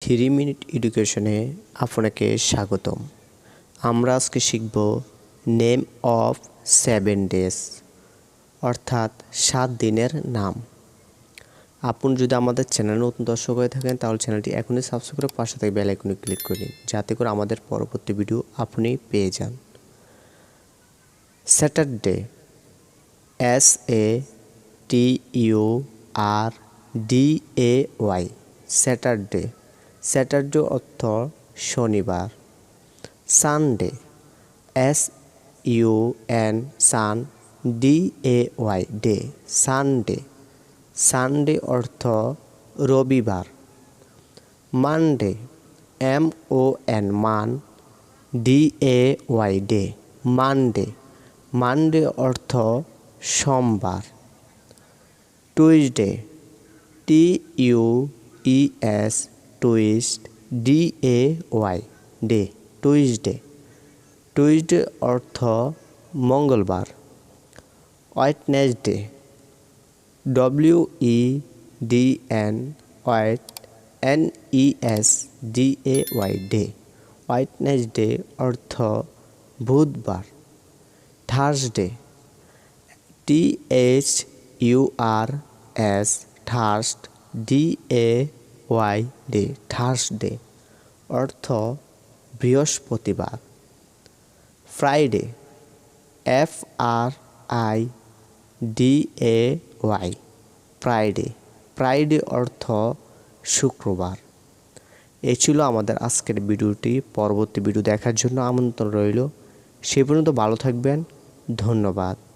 3 minute এডুকেশনে আপনাকে স্বাগতম। আমরা আজকে শিখব নেম অফ 7 ডেজ অর্থাৎ 7 দিনের নাম। আপনি যদি আমাদের চ্যানেলে নতুন দর্শক হয়ে থাকেন তাহলে চ্যানেলটি এখনই সাবস্ক্রাইব করে পাশে থাকা বেল আইকনে ক্লিক করে দিন, যাতে করে আমাদের পরবর্তী ভিডিও আপনি পেয়ে যান। Saturday, SATURDAY, Saturday. স্যাটারডে অর্থ শনিবার। Sunday, SUN, sun, DAY, day, Sunday. Sunday অর্থ রবিবার। Monday, MON, mon, DAY, day, Monday. Monday অর্থ সোমবার। Tuesday, TUES, twist, DAY, day, Tuesday. Tuesday অর্থ মঙ্গলবার। Wednesday, WEDN, wet, NESDAY, day, Wednesday অর্থ বুধবার। Thursday, THURS, thirst, DAY, day, Thursday অর্থ বৃহস্পতিবার। Friday, FRIDAY, Friday. ফ্রাইডে অর্থ শুক্রবার। এই ছিল আমাদের আজকের ভিডিওটি। পরবর্তী ভিডিও দেখার জন্য আমন্ত্রণ রইল। সে পর্যন্ত ভালো থাকবেন। ধন্যবাদ।